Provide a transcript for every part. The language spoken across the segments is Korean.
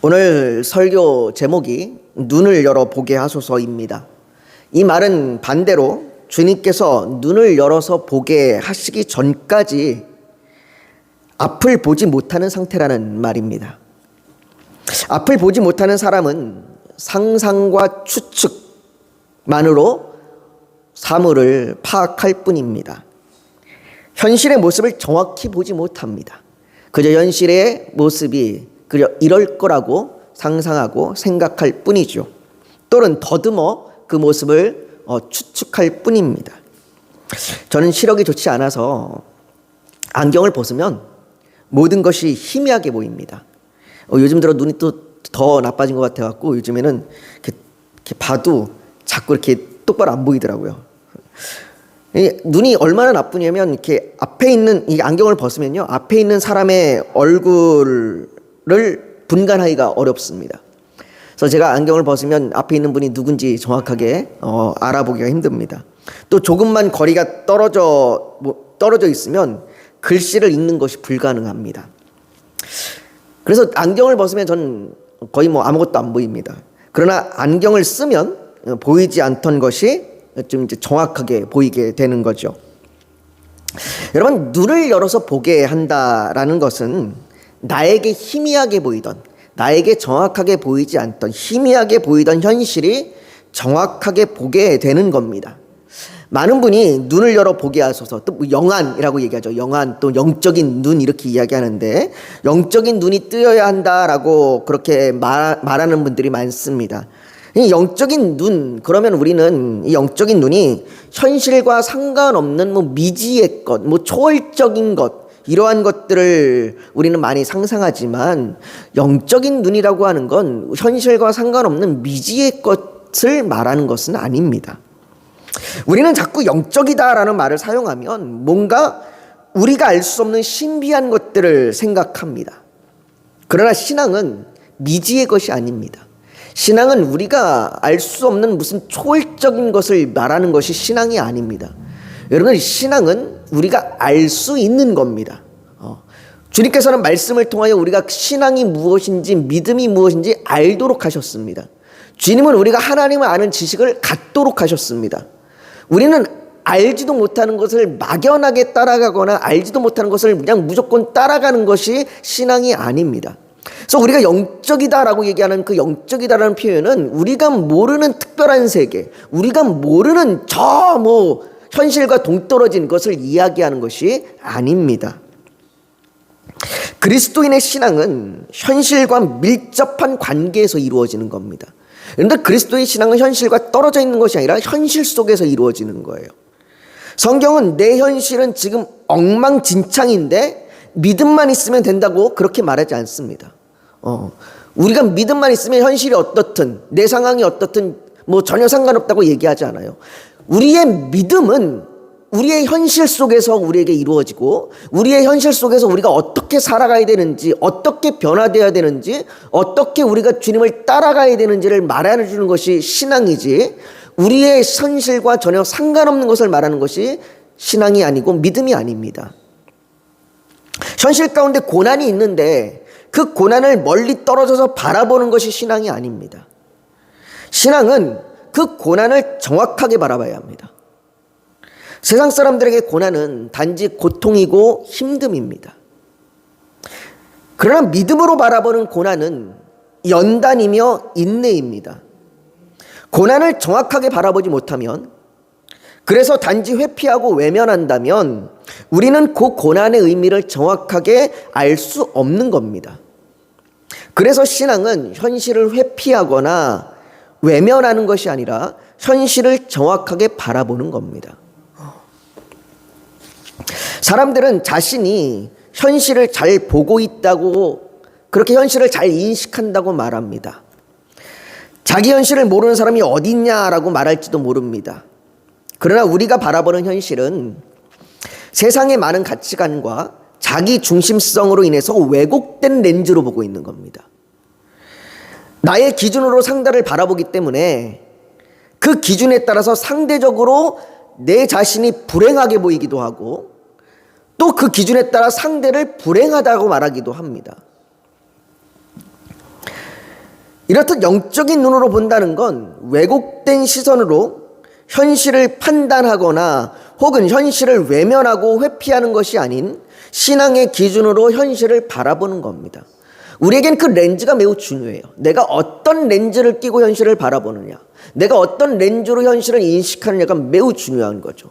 오늘 설교 제목이 눈을 열어 보게 하소서입니다. 이 말은 반대로 주님께서 눈을 열어서 보게 하시기 전까지 앞을 보지 못하는 상태라는 말입니다. 앞을 보지 못하는 사람은 상상과 추측만으로 사물을 파악할 뿐입니다. 현실의 모습을 정확히 보지 못합니다. 그저 현실의 모습이 그저 이럴 거라고 상상하고 생각할 뿐이죠. 또는 더듬어 그 모습을 추측할 뿐입니다. 저는 시력이 좋지 않아서 안경을 벗으면 모든 것이 희미하게 보입니다. 요즘 들어 눈이 또 더 나빠진 것 같아갖고 요즘에는 이렇게 봐도 자꾸 이렇게 똑바로 안 보이더라고요. 눈이 얼마나 나쁘냐면 이렇게 앞에 있는 이 안경을 벗으면요, 앞에 있는 사람의 얼굴을 분간하기가 어렵습니다. 그래서 제가 안경을 벗으면 앞에 있는 분이 누군지 정확하게 알아보기가 힘듭니다. 또 조금만 거리가 떨어져 있으면 글씨를 읽는 것이 불가능합니다. 그래서 안경을 벗으면 저는 거의 아무것도 안 보입니다. 그러나 안경을 쓰면 보이지 않던 것이 좀 이제 정확하게 보이게 되는 거죠. 여러분, 눈을 열어서 보게 한다라는 것은 나에게 희미하게 보이던, 나에게 정확하게 보이지 않던, 희미하게 보이던 현실이 정확하게 보게 되는 겁니다. 많은 분이 눈을 열어 보게 하소서, 또 영안이라고 얘기하죠. 영안, 또 영적인 눈 이렇게 이야기하는데, 영적인 눈이 뜨여야 한다라고 그렇게 말하는 분들이 많습니다. 이 영적인 눈, 그러면 우리는 이 영적인 눈이 현실과 상관없는 미지의 것, 초월적인 것, 이러한 것들을 우리는 많이 상상하지만, 영적인 눈이라고 하는 건 현실과 상관없는 미지의 것을 말하는 것은 아닙니다. 우리는 자꾸 영적이다라는 말을 사용하면 뭔가 우리가 알 수 없는 신비한 것들을 생각합니다. 그러나 신앙은 미지의 것이 아닙니다. 신앙은 우리가 알 수 없는 무슨 초월적인 것을 말하는 것이 신앙이 아닙니다. 여러분, 신앙은 우리가 알 수 있는 겁니다. 주님께서는 말씀을 통하여 우리가 신앙이 무엇인지, 믿음이 무엇인지 알도록 하셨습니다. 주님은 우리가 하나님을 아는 지식을 갖도록 하셨습니다. 우리는 알지도 못하는 것을 막연하게 따라가거나 알지도 못하는 것을 그냥 무조건 따라가는 것이 신앙이 아닙니다. 그래서 우리가 영적이다라고 얘기하는 그 영적이다라는 표현은 우리가 모르는 특별한 세계, 우리가 모르는 현실과 동떨어진 것을 이야기하는 것이 아닙니다. 그리스도인의 신앙은 현실과 밀접한 관계에서 이루어지는 겁니다. 그런데 그리스도의 신앙은 현실과 떨어져 있는 것이 아니라 현실 속에서 이루어지는 거예요. 성경은 내 현실은 지금 엉망진창인데 믿음만 있으면 된다고 그렇게 말하지 않습니다. 우리가 믿음만 있으면 현실이 어떻든 내 상황이 어떻든 전혀 상관없다고 얘기하지 않아요. 우리의 믿음은 우리의 현실 속에서 우리에게 이루어지고, 우리의 현실 속에서 우리가 어떻게 살아가야 되는지, 어떻게 변화되어야 되는지, 어떻게 우리가 주님을 따라가야 되는지를 말해주는 것이 신앙이지, 우리의 현실과 전혀 상관없는 것을 말하는 것이 신앙이 아니고 믿음이 아닙니다. 현실 가운데 고난이 있는데 그 고난을 멀리 떨어져서 바라보는 것이 신앙이 아닙니다. 신앙은 그 고난을 정확하게 바라봐야 합니다. 세상 사람들에게 고난은 단지 고통이고 힘듦입니다. 그러나 믿음으로 바라보는 고난은 연단이며 인내입니다. 고난을 정확하게 바라보지 못하면, 그래서 단지 회피하고 외면한다면 우리는 그 고난의 의미를 정확하게 알 수 없는 겁니다. 그래서 신앙은 현실을 회피하거나 외면하는 것이 아니라 현실을 정확하게 바라보는 겁니다. 사람들은 자신이 현실을 잘 보고 있다고, 그렇게 현실을 잘 인식한다고 말합니다. 자기 현실을 모르는 사람이 어디 있냐라고 말할지도 모릅니다. 그러나 우리가 바라보는 현실은 세상의 많은 가치관과 자기 중심성으로 인해서 왜곡된 렌즈로 보고 있는 겁니다. 나의 기준으로 상대를 바라보기 때문에 그 기준에 따라서 상대적으로 내 자신이 불행하게 보이기도 하고, 또 그 기준에 따라 상대를 불행하다고 말하기도 합니다. 이렇듯 영적인 눈으로 본다는 건 왜곡된 시선으로 현실을 판단하거나 혹은 현실을 외면하고 회피하는 것이 아닌 신앙의 기준으로 현실을 바라보는 겁니다. 우리에겐 그 렌즈가 매우 중요해요. 내가 어떤 렌즈를 끼고 현실을 바라보느냐, 내가 어떤 렌즈로 현실을 인식하느냐가 매우 중요한 거죠.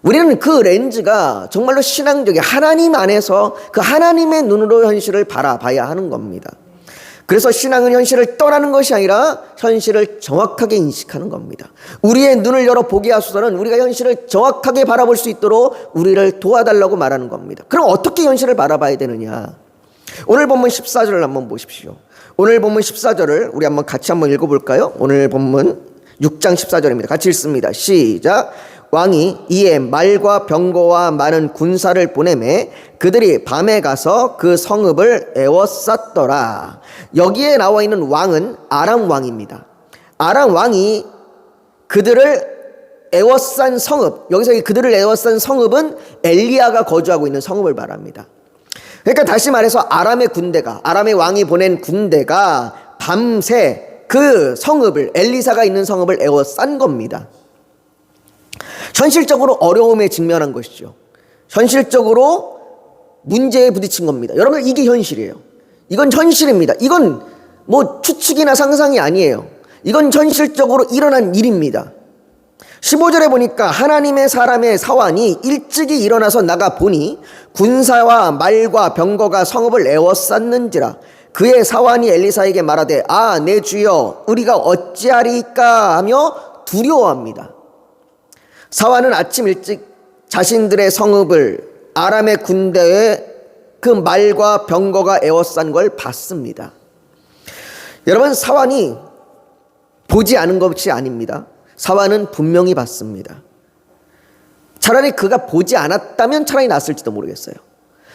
우리는 그 렌즈가 정말로 신앙적인 하나님 안에서 그 하나님의 눈으로 현실을 바라봐야 하는 겁니다. 그래서 신앙은 현실을 떠나는 것이 아니라 현실을 정확하게 인식하는 겁니다. 우리의 눈을 열어 보게 하소서는 우리가 현실을 정확하게 바라볼 수 있도록 우리를 도와달라고 말하는 겁니다. 그럼 어떻게 현실을 바라봐야 되느냐? 오늘 본문 14절을 한번 보십시오. 오늘 본문 14절을 우리 한번 같이 한번 읽어볼까요? 오늘 본문 6장 14절입니다. 같이 읽습니다. 시작. 왕이 이에 말과 병거와 많은 군사를 보내매 그들이 밤에 가서 그 성읍을 에워쌌더라. 여기에 나와 있는 왕은 아람 왕입니다. 아람 왕이 그들을 에워싼 성읍, 여기서 그들을 에워싼 성읍은 엘리야가 거주하고 있는 성읍을 말합니다. 그러니까 다시 말해서 아람의 군대가, 아람의 왕이 보낸 군대가 밤새 그 성읍을, 엘리사가 있는 성읍을 에워싼 겁니다. 현실적으로 어려움에 직면한 것이죠. 현실적으로 문제에 부딪힌 겁니다. 여러분, 이게 현실이에요. 이건 현실입니다. 이건 뭐 추측이나 상상이 아니에요. 이건 현실적으로 일어난 일입니다. 15절에 보니까 하나님의 사람의 사환이 일찍이 일어나서 나가 보니 군사와 말과 병거가 성읍을 에워쌌는지라. 그의 사환이 엘리사에게 말하되 아, 내 주여, 우리가 어찌하리까 하며 두려워합니다. 사환은 아침 일찍 자신들의 성읍을 아람의 군대에 그 말과 병거가 에워싼 걸 봤습니다. 여러분, 사환이 보지 않은 것이 아닙니다. 사환은 분명히 봤습니다. 차라리 그가 보지 않았다면 차라리 낫을지도 모르겠어요.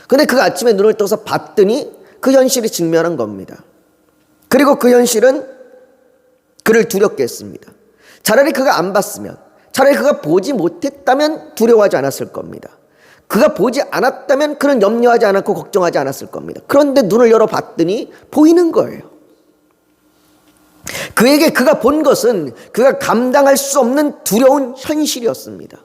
근데 그가 아침에 눈을 떠서 봤더니 그 현실이 직면한 겁니다. 그리고 그 현실은 그를 두렵게 했습니다. 차라리 그가 안 봤으면, 차라리 그가 보지 못했다면 두려워하지 않았을 겁니다. 그가 보지 않았다면 그는 염려하지 않았고 걱정하지 않았을 겁니다. 그런데 눈을 열어 봤더니 보이는 거예요. 그에게 그가 본 것은 그가 감당할 수 없는 두려운 현실이었습니다.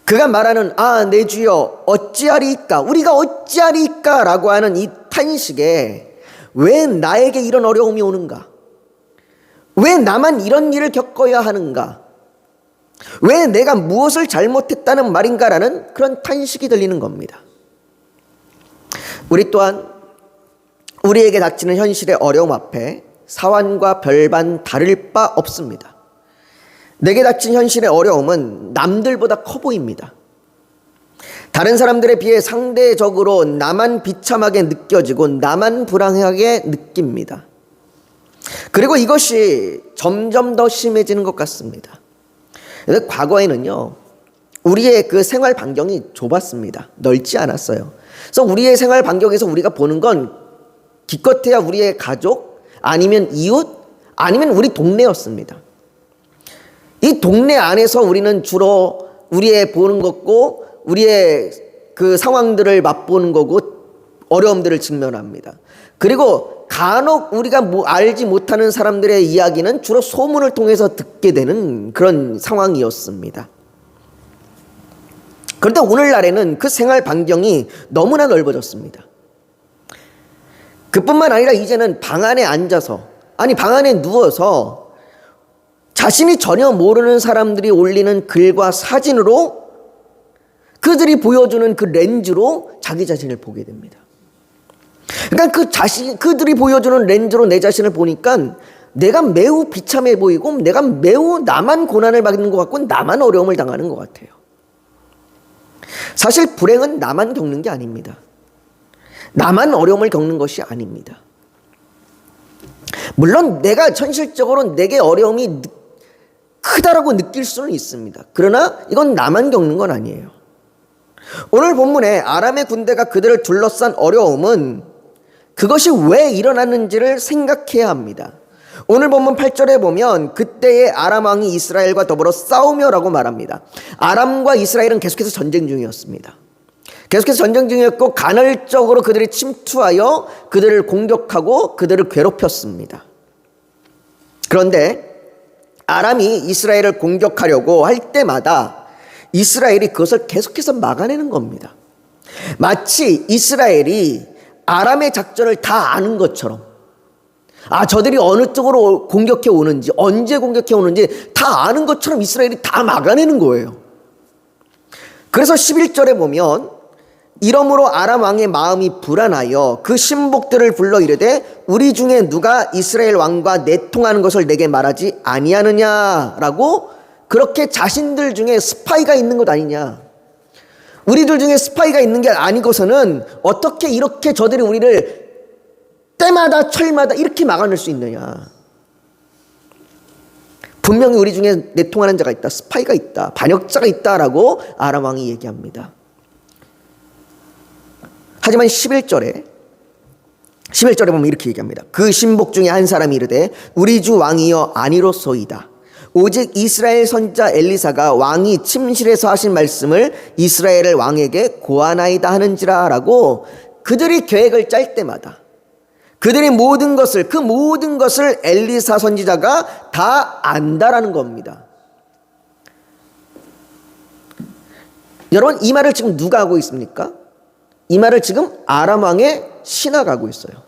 그가 말하는 아, 내 주여, 어찌하리이까, 우리가 어찌하리이까 라고 하는 이 탄식에 왜 나에게 이런 어려움이 오는가? 왜 나만 이런 일을 겪어야 하는가? 왜 내가 무엇을 잘못했다는 말인가라는 그런 탄식이 들리는 겁니다. 우리 또한 우리에게 닥치는 현실의 어려움 앞에 사환과 별반 다를 바 없습니다. 내게 닥친 현실의 어려움은 남들보다 커 보입니다. 다른 사람들에 비해 상대적으로 나만 비참하게 느껴지고 나만 불행하게 느낍니다. 그리고 이것이 점점 더 심해지는 것 같습니다. 과거에는요, 우리의 그 생활 반경이 좁았습니다. 넓지 않았어요. 그래서 우리의 생활 반경에서 우리가 보는 건 기껏해야 우리의 가족, 아니면 이웃, 아니면 우리 동네였습니다. 이 동네 안에서 우리는 주로 우리의 보는 거고 우리의 그 상황들을 맛보는 거고 어려움들을 직면합니다. 그리고 간혹 우리가 알지 못하는 사람들의 이야기는 주로 소문을 통해서 듣게 되는 그런 상황이었습니다. 그런데 오늘날에는 그 생활 반경이 너무나 넓어졌습니다. 그뿐만 아니라 이제는 방 안에 앉아서, 아니 방 안에 누워서 자신이 전혀 모르는 사람들이 올리는 글과 사진으로 그들이 보여주는 그 렌즈로 자기 자신을 보게 됩니다. 그러니까 그들이 보여주는 렌즈로 내 자신을 보니까 내가 매우 비참해 보이고 내가 매우 나만 고난을 받는 것 같고 나만 어려움을 당하는 것 같아요. 사실 불행은 나만 겪는 게 아닙니다. 나만 어려움을 겪는 것이 아닙니다. 물론 내가 현실적으로 내게 어려움이 크다라고 느낄 수는 있습니다. 그러나 이건 나만 겪는 건 아니에요. 오늘 본문에 아람의 군대가 그들을 둘러싼 어려움은 그것이 왜 일어났는지를 생각해야 합니다. 오늘 본문 8절에 보면 그때의 아람 왕이 이스라엘과 더불어 싸우며라고 말합니다. 아람과 이스라엘은 계속해서 전쟁 중이었습니다. 계속해서 전쟁 중이었고 간헐적으로 그들이 침투하여 그들을 공격하고 그들을 괴롭혔습니다. 그런데 아람이 이스라엘을 공격하려고 할 때마다 이스라엘이 그것을 계속해서 막아내는 겁니다. 마치 이스라엘이 아람의 작전을 다 아는 것처럼, 저들이 어느 쪽으로 공격해 오는지, 언제 공격해 오는지 다 아는 것처럼 이스라엘이 다 막아내는 거예요. 그래서 11절에 보면, 이러므로 아람 왕의 마음이 불안하여 그 신복들을 불러 이르되 우리 중에 누가 이스라엘 왕과 내통하는 것을 내게 말하지 아니하느냐라고, 그렇게 자신들 중에 스파이가 있는 것 아니냐, 우리들 중에 스파이가 있는 게 아니고서는 어떻게 이렇게 저들이 우리를 때마다 철마다 이렇게 막아낼 수 있느냐. 분명히 우리 중에 내통하는 자가 있다, 스파이가 있다, 반역자가 있다라고 아람 왕이 얘기합니다. 하지만 11절에 보면 이렇게 얘기합니다. 그 신복 중에 한 사람이 이르되 우리 주 왕이여 아니로소이다. 오직 이스라엘 선지자 엘리사가 왕이 침실에서 하신 말씀을 이스라엘 왕에게 고하나이다 하는지라 라고, 그들이 계획을 짤 때마다 그들이 모든 것을 엘리사 선지자가 다 안다라는 겁니다. 여러분, 이 말을 지금 누가 하고 있습니까? 이 말을 지금 아람 왕의 신하가 하고 있어요.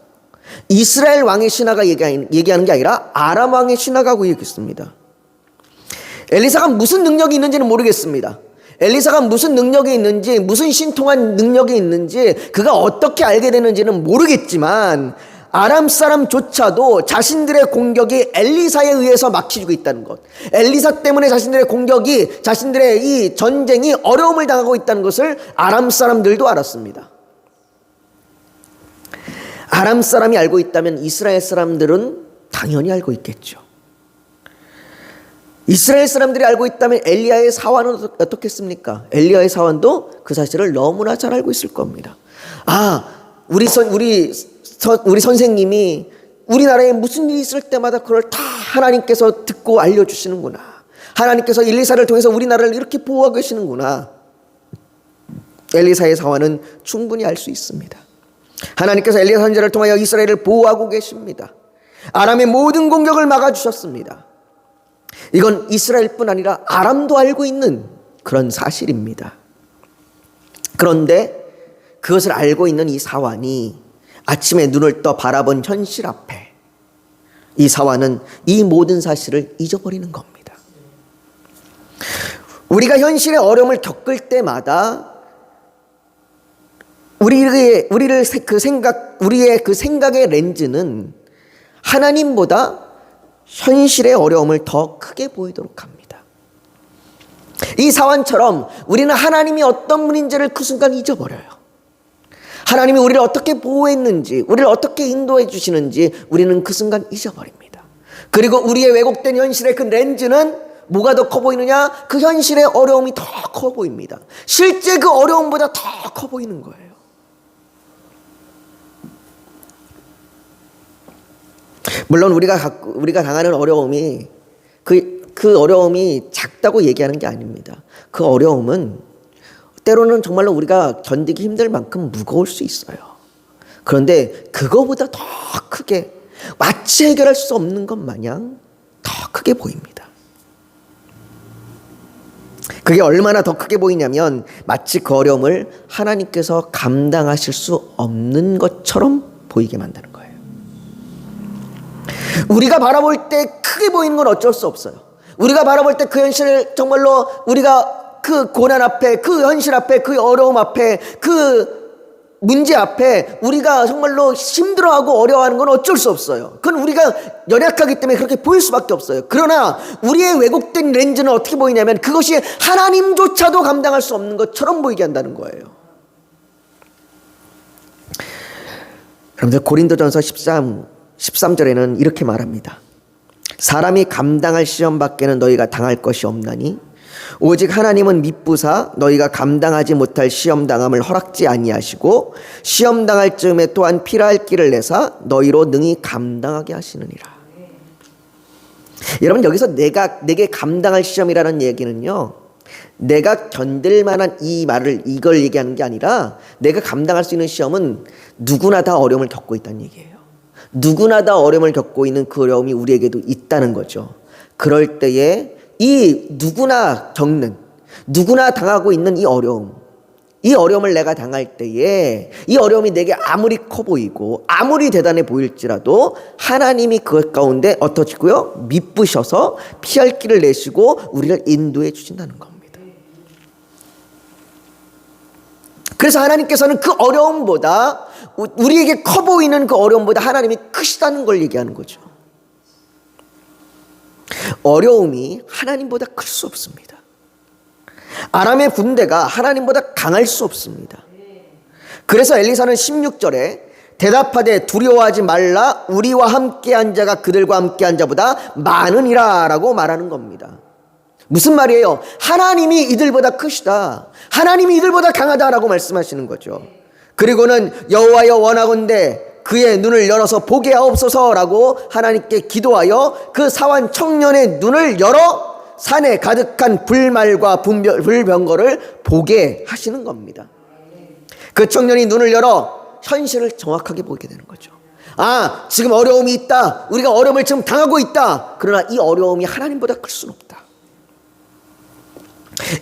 이스라엘 왕의 신하가 얘기하는 게 아니라 아람 왕의 신하가 하고 있습니다. 엘리사가 무슨 능력이 있는지는 모르겠습니다. 엘리사가 무슨 능력이 있는지, 무슨 신통한 능력이 있는지, 그가 어떻게 알게 되는지는 모르겠지만 아람 사람조차도 자신들의 공격이 엘리사에 의해서 막히고 있다는 것, 엘리사 때문에 자신들의 공격이, 자신들의 이 전쟁이 어려움을 당하고 있다는 것을 아람 사람들도 알았습니다. 아람 사람이 알고 있다면 이스라엘 사람들은 당연히 알고 있겠죠. 이스라엘 사람들이 알고 있다면 엘리야의 사환은 어떻겠습니까? 엘리야의 사환도 그 사실을 너무나 잘 알고 있을 겁니다. 우리 선생님이 우리나라에 무슨 일이 있을 때마다 그걸 다 하나님께서 듣고 알려주시는구나. 하나님께서 엘리사를 통해서 우리나라를 이렇게 보호하고 계시는구나. 엘리사의 사환은 충분히 알 수 있습니다. 하나님께서 엘리야 선지자를 통하여 이스라엘을 보호하고 계십니다. 아람의 모든 공격을 막아주셨습니다. 이건 이스라엘뿐 아니라 아람도 알고 있는 그런 사실입니다. 그런데 그것을 알고 있는 이 사환이 아침에 눈을 떠 바라본 현실 앞에 이 사환은 이 모든 사실을 잊어버리는 겁니다. 우리가 현실의 어려움을 겪을 때마다 우리의 그 생각의 렌즈는 하나님보다 현실의 어려움을 더 크게 보이도록 합니다. 이 사환처럼 우리는 하나님이 어떤 분인지를 그 순간 잊어버려요. 하나님이 우리를 어떻게 보호했는지, 우리를 어떻게 인도해 주시는지 우리는 그 순간 잊어버립니다. 그리고 우리의 왜곡된 현실의 그 렌즈는 뭐가 더 커 보이느냐? 그 현실의 어려움이 더 커 보입니다. 실제 그 어려움보다 더 커 보이는 거예요. 물론 우리가 당하는 어려움이 그 어려움이 작다고 얘기하는 게 아닙니다. 그 어려움은 때로는 정말로 우리가 견디기 힘들 만큼 무거울 수 있어요. 그런데 그거보다 더 크게, 마치 해결할 수 없는 것 마냥 더 크게 보입니다. 그게 얼마나 더 크게 보이냐면 마치 그 어려움을 하나님께서 감당하실 수 없는 것처럼 보이게 만드는 거예요. 우리가 바라볼 때 크게 보이는 건 어쩔 수 없어요. 우리가 바라볼 때 그 현실을 정말로 우리가 그 고난 앞에, 그 현실 앞에, 그 어려움 앞에, 그 문제 앞에 우리가 정말로 힘들어하고 어려워하는 건 어쩔 수 없어요. 그건 우리가 연약하기 때문에 그렇게 보일 수밖에 없어요. 그러나 우리의 왜곡된 렌즈는 어떻게 보이냐면 그것이 하나님조차도 감당할 수 없는 것처럼 보이게 한다는 거예요. 여러분들, 고린도전서 13절에는 이렇게 말합니다. 사람이 감당할 시험 밖에는 너희가 당할 것이 없나니 오직 하나님은 미쁘사 너희가 감당하지 못할 시험 당함을 허락지 아니하시고 시험 당할 즈음에 또한 필요할 길을 내사 너희로 능히 감당하게 하시느니라. 여러분, 여기서 내게 감당할 시험이라는 얘기는요, 내가 견딜 만한 이걸 얘기하는 게 아니라 내가 감당할 수 있는 시험은 누구나 다 어려움을 겪고 있다는 얘기예요. 누구나 다 어려움을 겪고 있는 그 어려움이 우리에게도 있다는 거죠. 그럴 때에 이 누구나 겪는, 누구나 당하고 있는 이 어려움을 내가 당할 때에 이 어려움이 내게 아무리 커 보이고 아무리 대단해 보일지라도 하나님이 그것 가운데 어떠시고요? 미쁘셔서 피할 길을 내시고 우리를 인도해 주신다는 겁니다. 그래서 하나님께서는 그 어려움보다, 우리에게 커 보이는 그 어려움보다 하나님이 크시다는 걸 얘기하는 거죠. 어려움이 하나님보다 클 수 없습니다. 아람의 군대가 하나님보다 강할 수 없습니다. 그래서 엘리사는 16절에 대답하되 두려워하지 말라, 우리와 함께한 자가 그들과 함께한 자보다 많으니라 라고 말하는 겁니다. 무슨 말이에요? 하나님이 이들보다 크시다, 하나님이 이들보다 강하다라고 말씀하시는 거죠. 그리고는 여호와여 원하건대 그의 눈을 열어서 보게 하옵소서라고 하나님께 기도하여 그 사환 청년의 눈을 열어 산에 가득한 불말과 불병거를 보게 하시는 겁니다. 그 청년이 눈을 열어 현실을 정확하게 보게 되는 거죠. 아, 지금 어려움이 있다, 우리가 어려움을 지금 당하고 있다. 그러나 이 어려움이 하나님보다 클 수는 없다.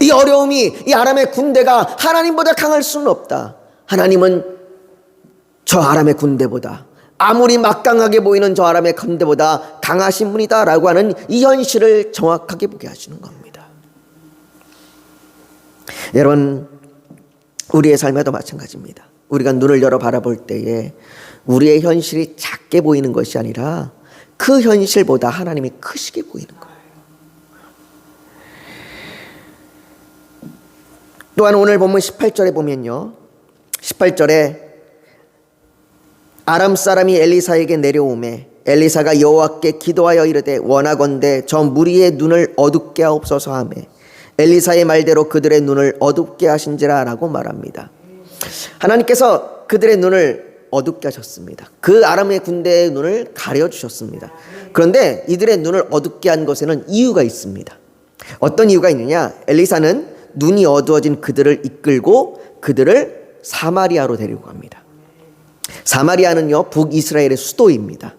이 어려움이, 이 아람의 군대가 하나님보다 강할 수는 없다. 하나님은 저 아람의 군대보다, 아무리 막강하게 보이는 저 아람의 군대보다 강하신 분이다 라고 하는 이 현실을 정확하게 보게 하시는 겁니다. 여러분, 우리의 삶에도 마찬가지입니다. 우리가 눈을 열어 바라볼 때에 우리의 현실이 작게 보이는 것이 아니라 그 현실보다 하나님이 크시게 보이는 거예요. 또한 오늘 본문 18절에 보면요, 18절에 아람 사람이 엘리사에게 내려오매 엘리사가 여호와께 기도하여 이르되 원하건대 저 무리의 눈을 어둡게 하옵소서 하매 엘리사의 말대로 그들의 눈을 어둡게 하신지라 라고 말합니다. 하나님께서 그들의 눈을 어둡게 하셨습니다. 그 아람의 군대의 눈을 가려주셨습니다. 그런데 이들의 눈을 어둡게 한 것에는 이유가 있습니다. 어떤 이유가 있느냐? 엘리사는 눈이 어두워진 그들을 이끌고 그들을 사마리아로 데리고 갑니다. 사마리아는요, 북이스라엘의 수도입니다.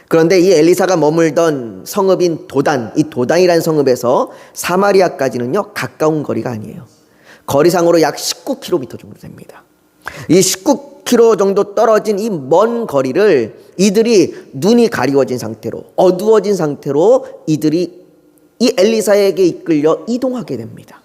그런데 이 엘리사가 머물던 성읍인 도단, 이 도단이라는 성읍에서 사마리아까지는요 가까운 거리가 아니에요. 거리상으로 약 19km 정도 됩니다. 이 19km 정도 떨어진 이 먼 거리를 이들이 눈이 가리워진 상태로, 어두워진 상태로 이들이 이 엘리사에게 이끌려 이동하게 됩니다.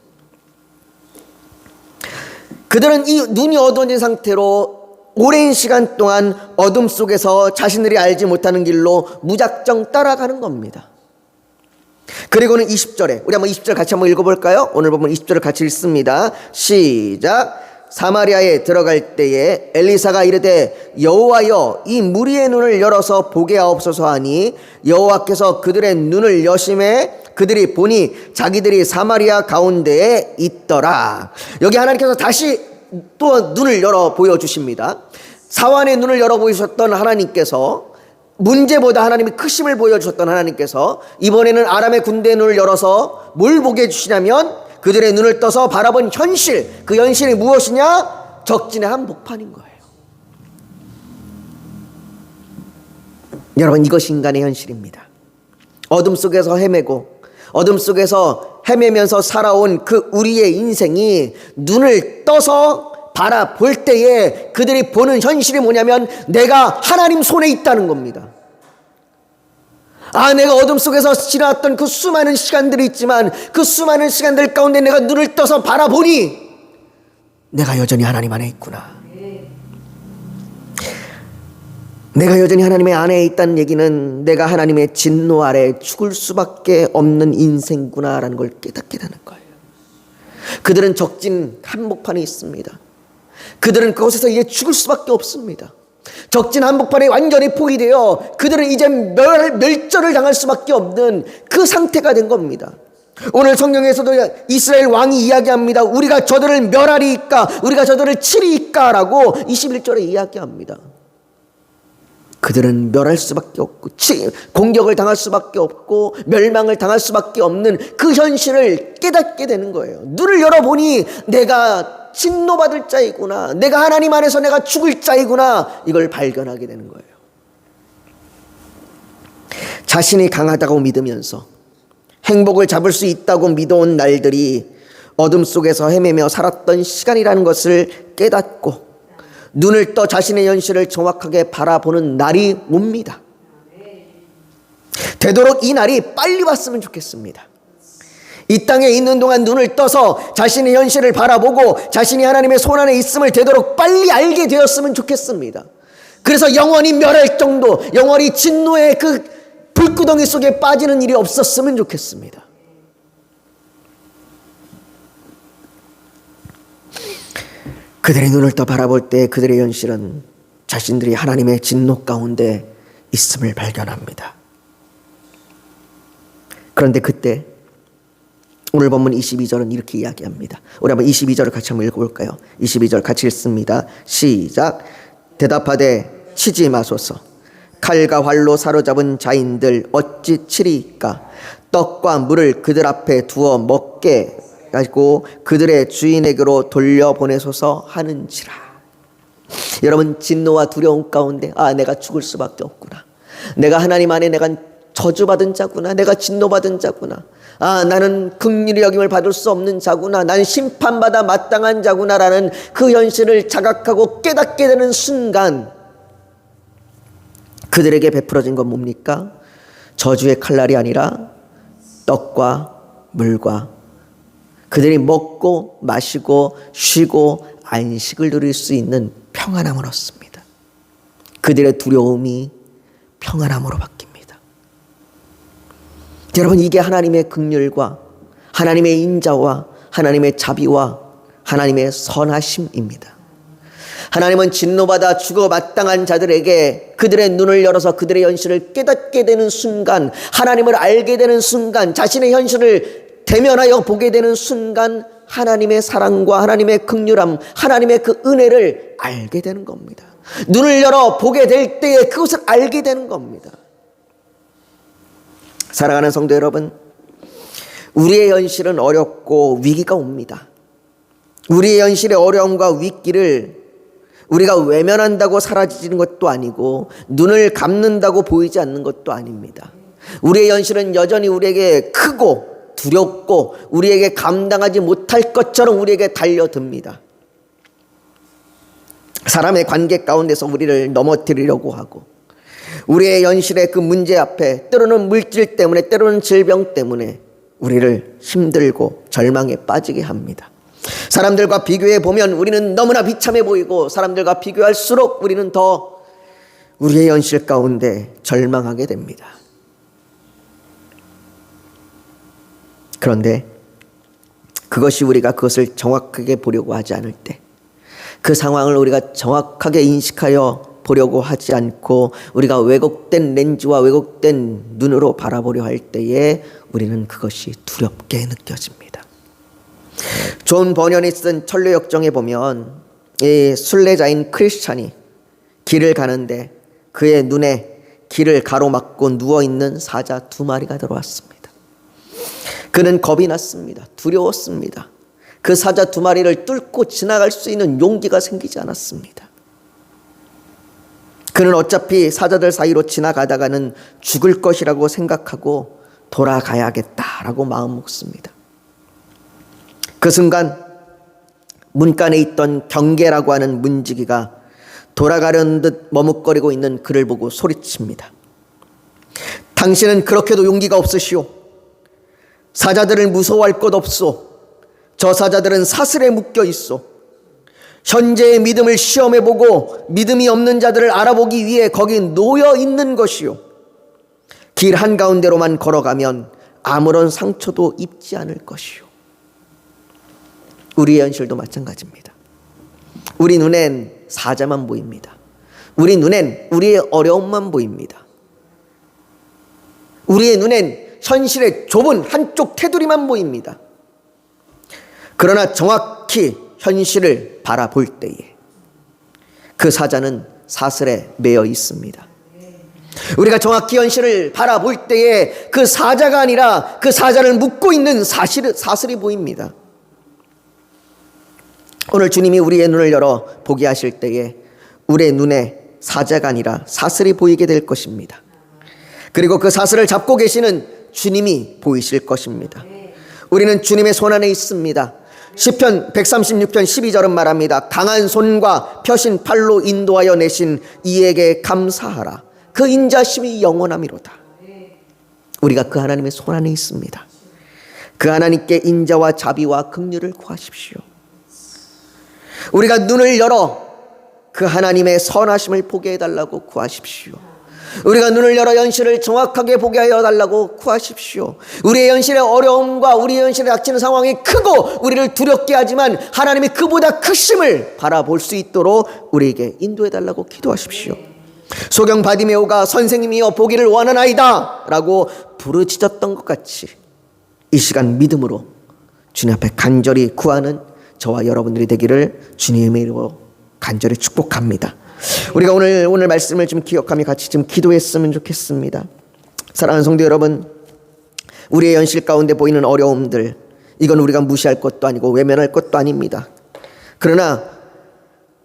그들은 이 눈이 어두워진 상태로 오랜 시간 동안 어둠 속에서 자신들이 알지 못하는 길로 무작정 따라가는 겁니다. 그리고는 20절에, 우리 한번 20절 같이 한번 읽어볼까요? 오늘 보면 20절을 같이 읽습니다. 시작. 사마리아에 들어갈 때에 엘리사가 이르되 여호와여 이 무리의 눈을 열어서 보게 하옵소서 하니 여호와께서 그들의 눈을 여심해 그들이 보니 자기들이 사마리아 가운데에 있더라. 여기 하나님께서 다시 또 눈을 열어 보여주십니다. 사환의 눈을 열어 보이셨던 하나님께서, 문제보다 하나님이 크심을 보여주셨던 하나님께서 이번에는 아람의 군대의 눈을 열어서 뭘 보게 해주시냐면 그들의 눈을 떠서 바라본 현실, 그 현실이 무엇이냐? 적진의 한복판인 거예요. 여러분, 이것이 인간의 현실입니다. 어둠 속에서 헤매고 어둠 속에서 헤매면서 살아온 그 우리의 인생이 눈을 떠서 바라볼 때에 그들이 보는 현실이 뭐냐면 내가 하나님 손에 있다는 겁니다. 아, 내가 어둠 속에서 지나왔던 그 수많은 시간들이 있지만 그 수많은 시간들 가운데 내가 눈을 떠서 바라보니 내가 여전히 하나님 안에 있구나. 내가 여전히 하나님의 안에 있다는 얘기는 내가 하나님의 진노 아래 죽을 수밖에 없는 인생구나라는 걸 깨닫게 되는 거예요. 그들은 적진 한복판에 있습니다. 그들은 그곳에서 이제 죽을 수밖에 없습니다. 적진 한복판에 완전히 포위되어 그들은 이제 멸절을 당할 수밖에 없는 그 상태가 된 겁니다. 오늘 성경에서도 이스라엘 왕이 이야기합니다. 우리가 저들을 멸하리이까, 우리가 저들을 치리이까 라고 21절에 이야기합니다. 그들은 멸할 수밖에 없고 공격을 당할 수밖에 없고 멸망을 당할 수밖에 없는 그 현실을 깨닫게 되는 거예요. 눈을 열어보니 내가 진노받을 자이구나, 내가 하나님 안에서 내가 죽을 자이구나, 이걸 발견하게 되는 거예요. 자신이 강하다고 믿으면서 행복을 잡을 수 있다고 믿어온 날들이 어둠 속에서 헤매며 살았던 시간이라는 것을 깨닫고 눈을 떠 자신의 현실을 정확하게 바라보는 날이 옵니다. 되도록 이 날이 빨리 왔으면 좋겠습니다. 이 땅에 있는 동안 눈을 떠서 자신의 현실을 바라보고 자신이 하나님의 손 안에 있음을 되도록 빨리 알게 되었으면 좋겠습니다. 그래서 영원히 멸할 정도, 영원히 진노의 그 불구덩이 속에 빠지는 일이 없었으면 좋겠습니다. 그들의 눈을 떠 바라볼 때 그들의 현실은 자신들이 하나님의 진노 가운데 있음을 발견합니다. 그런데 그때 오늘 본문 22절은 이렇게 이야기합니다. 우리 한번 22절을 같이 한번 읽어볼까요? 22절 같이 읽습니다. 시작. 대답하되 치지 마소서. 칼과 활로 사로잡은 자인들 어찌 치리이까? 떡과 물을 그들 앞에 두어 먹게 하고 그들의 주인에게로 돌려보내소서 하는지라. 여러분, 진노와 두려움 가운데 내가 죽을 수밖에 없구나. 내가 하나님 안에 내가 저주받은 자구나. 내가 진노받은 자구나. 나는 긍휼히 여김을 받을 수 없는 자구나. 나는 심판받아 마땅한 자구나라는 그 현실을 자각하고 깨닫게 되는 순간 그들에게 베풀어진 건 뭡니까? 저주의 칼날이 아니라 떡과 물과 그들이 먹고 마시고 쉬고 안식을 누릴 수 있는 평안함을 얻습니다. 그들의 두려움이 평안함으로 바뀝니다. 여러분, 이게 하나님의 긍휼과 하나님의 인자와 하나님의 자비와 하나님의 선하심입니다. 하나님은 진노받아 죽어 마땅한 자들에게 그들의 눈을 열어서 그들의 현실을 깨닫게 되는 순간, 하나님을 알게 되는 순간, 자신의 현실을 대면하여 보게 되는 순간 하나님의 사랑과 하나님의 긍휼함, 하나님의 그 은혜를 알게 되는 겁니다. 눈을 열어 보게 될 때에 그것을 알게 되는 겁니다. 사랑하는 성도 여러분, 우리의 현실은 어렵고 위기가 옵니다. 우리의 현실의 어려움과 위기를 우리가 외면한다고 사라지는 것도 아니고 눈을 감는다고 보이지 않는 것도 아닙니다. 우리의 현실은 여전히 우리에게 크고 두렵고 우리에게 감당하지 못할 것처럼 우리에게 달려듭니다. 사람의 관계 가운데서 우리를 넘어뜨리려고 하고 우리의 현실의 그 문제 앞에 때로는 물질 때문에 때로는 질병 때문에 우리를 힘들고 절망에 빠지게 합니다. 사람들과 비교해 보면 우리는 너무나 비참해 보이고 사람들과 비교할수록 우리는 더 우리의 현실 가운데 절망하게 됩니다. 그런데 그것이 우리가 그것을 정확하게 보려고 하지 않을 때, 그 상황을 우리가 정확하게 인식하여 보려고 하지 않고 우리가 왜곡된 렌즈와 왜곡된 눈으로 바라보려 할 때에 우리는 그것이 두렵게 느껴집니다. 존 버년이 쓴 천류역정에 보면 이 순례자인 크리스찬이 길을 가는데 그의 눈에 길을 가로막고 누워있는 사자 2마리가 들어왔습니다. 그는 겁이 났습니다. 두려웠습니다. 그 사자 2마리를 뚫고 지나갈 수 있는 용기가 생기지 않았습니다. 그는 어차피 사자들 사이로 지나가다가는 죽을 것이라고 생각하고 돌아가야겠다라고 마음먹습니다. 그 순간 문간에 있던 경계라고 하는 문지기가 돌아가려는 듯 머뭇거리고 있는 그를 보고 소리칩니다. 당신은 그렇게도 용기가 없으시오. 사자들을 무서워할 것 없소. 저 사자들은 사슬에 묶여 있소. 현재의 믿음을 시험해보고 믿음이 없는 자들을 알아보기 위해 거기 놓여 있는 것이요. 길 한가운데로만 걸어가면 아무런 상처도 입지 않을 것이요. 우리의 현실도 마찬가지입니다. 우리 눈엔 사자만 보입니다. 우리 눈엔 우리의 어려움만 보입니다. 우리의 눈엔 현실의 좁은 한쪽 테두리만 보입니다. 그러나 정확히 현실을 바라볼 때에 그 사자는 사슬에 매여 있습니다. 우리가 정확히 현실을 바라볼 때에 그 사자가 아니라 그 사자를 묶고 있는 사슬이 보입니다. 오늘 주님이 우리의 눈을 열어 보게 하실 때에 우리의 눈에 사자가 아니라 사슬이 보이게 될 것입니다. 그리고 그 사슬을 잡고 계시는 주님이 보이실 것입니다. 우리는 주님의 손 안에 있습니다. 시편 136편 12절은 말합니다. 강한 손과 펴신 팔로 인도하여 내신 이에게 감사하라. 그 인자심이 영원함이로다. 우리가 그 하나님의 손 안에 있습니다. 그 하나님께 인자와 자비와 긍휼을 구하십시오. 우리가 눈을 열어 그 하나님의 선하심을 보게 해달라고 구하십시오. 우리가 눈을 열어 현실을 정확하게 보게 하여 달라고 구하십시오. 우리의 현실의 어려움과 우리의 현실에 닥치는 상황이 크고 우리를 두렵게 하지만 하나님이 그보다 크심을 바라볼 수 있도록 우리에게 인도해 달라고 기도하십시오. 소경 바디메오가 선생님이여 보기를 원하나이다 라고 부르짖었던 것 같이 이 시간 믿음으로 주님 앞에 간절히 구하는 저와 여러분들이 되기를 주님의 이름으로 간절히 축복합니다. 우리가 오늘 말씀을 좀 기억하며 같이 좀 기도했으면 좋겠습니다. 사랑하는 성도 여러분, 우리의 현실 가운데 보이는 어려움들, 이건 우리가 무시할 것도 아니고 외면할 것도 아닙니다. 그러나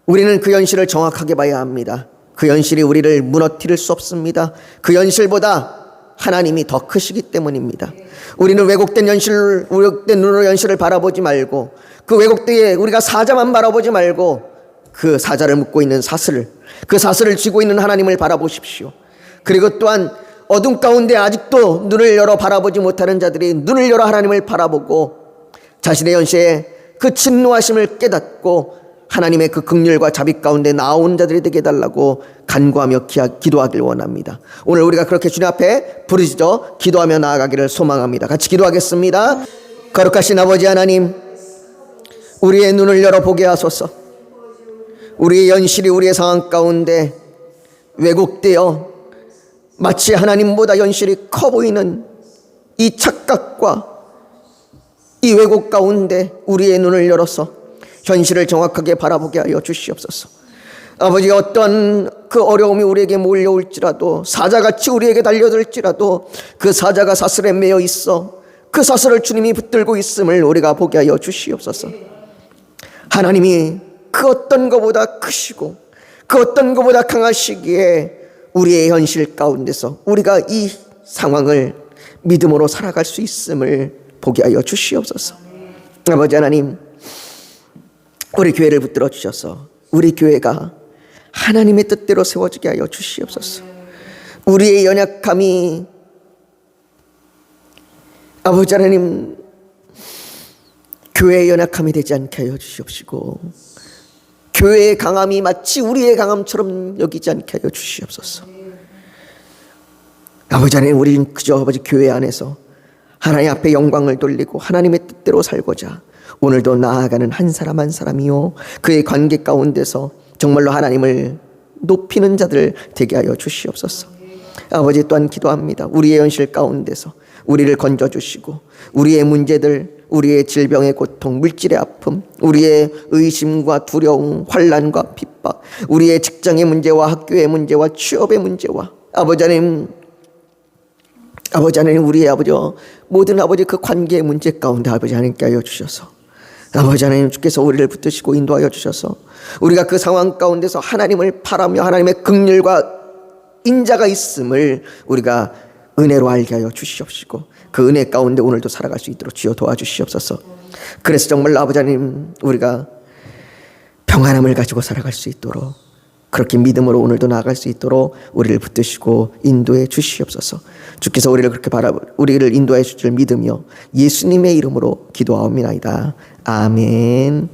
우리는 그 현실을 정확하게 봐야 합니다. 그 현실이 우리를 무너뜨릴 수 없습니다. 그 현실보다 하나님이 더 크시기 때문입니다. 우리는 왜곡된 눈으로 현실을 바라보지 말고, 그 왜곡되게 우리가 사자만 바라보지 말고 그 사자를 묶고 있는 사슬을, 그 사슬을 쥐고 있는 하나님을 바라보십시오. 그리고 또한 어둠 가운데 아직도 눈을 열어 바라보지 못하는 자들이 눈을 열어 하나님을 바라보고 자신의 현실에 그 진노하심을 깨닫고 하나님의 그 긍휼과 자비 가운데 나온 자들이 되게 해달라고 간구하며 기도하길 원합니다. 오늘 우리가 그렇게 주님 앞에 부르짖어 기도하며 나아가기를 소망합니다. 같이 기도하겠습니다. 거룩하신 아버지 하나님, 우리의 눈을 열어 보게 하소서. 우리의 현실이 우리의 상황 가운데 왜곡되어 마치 하나님보다 현실이 커 보이는 이 착각과 이 왜곡 가운데 우리의 눈을 열어서 현실을 정확하게 바라보게 하여 주시옵소서. 아버지, 어떤 그 어려움이 우리에게 몰려올지라도, 사자같이 우리에게 달려들지라도 그 사자가 사슬에 매여 있어 그 사슬을 주님이 붙들고 있음을 우리가 보게 하여 주시옵소서. 하나님이 그 어떤 것보다 크시고 그 어떤 것보다 강하시기에 우리의 현실 가운데서 우리가 이 상황을 믿음으로 살아갈 수 있음을 보게 하여 주시옵소서. 아버지 하나님, 우리 교회를 붙들어 주셔서 우리 교회가 하나님의 뜻대로 세워지게 하여 주시옵소서. 우리의 연약함이 아버지 하나님 교회의 연약함이 되지 않게 하여 주시옵시고, 교회의 강함이 마치 우리의 강함처럼 여기지 않게 하여 주시옵소서. 아버지 하나님, 우리는 그저 아버지 교회 안에서 하나님 앞에 영광을 돌리고 하나님의 뜻대로 살고자 오늘도 나아가는 한 사람 한 사람이요, 그의 관계 가운데서 정말로 하나님을 높이는 자들 되게 하여 주시옵소서. 아버지, 또한 기도합니다. 우리의 현실 가운데서 우리를 건져주시고 우리의 문제들, 우리의 질병의 고통, 물질의 아픔, 우리의 의심과 두려움, 환난과 핍박, 우리의 직장의 문제와 학교의 문제와 취업의 문제와 아버지 하나님 우리의 아버지 모든 아버지 그 관계의 문제 가운데 아버지 하나님께 하여 주셔서 아버지 하나님 주께서 우리를 붙드시고 인도하여 주셔서 우리가 그 상황 가운데서 하나님을 바라며 하나님의 긍휼과 인자가 있음을 우리가 은혜로 알게 하여 주시옵시고 그 은혜 가운데 오늘도 살아갈 수 있도록 주여 도와주시옵소서. 그래서 정말 아버지 하나님 우리가 평안함을 가지고 살아갈 수 있도록, 그렇게 믿음으로 오늘도 나아갈 수 있도록 우리를 붙드시고 인도해 주시옵소서. 주께서 우리를 그렇게 우리를 인도해 주실 믿으며 예수님의 이름으로 기도하옵나이다. 아멘.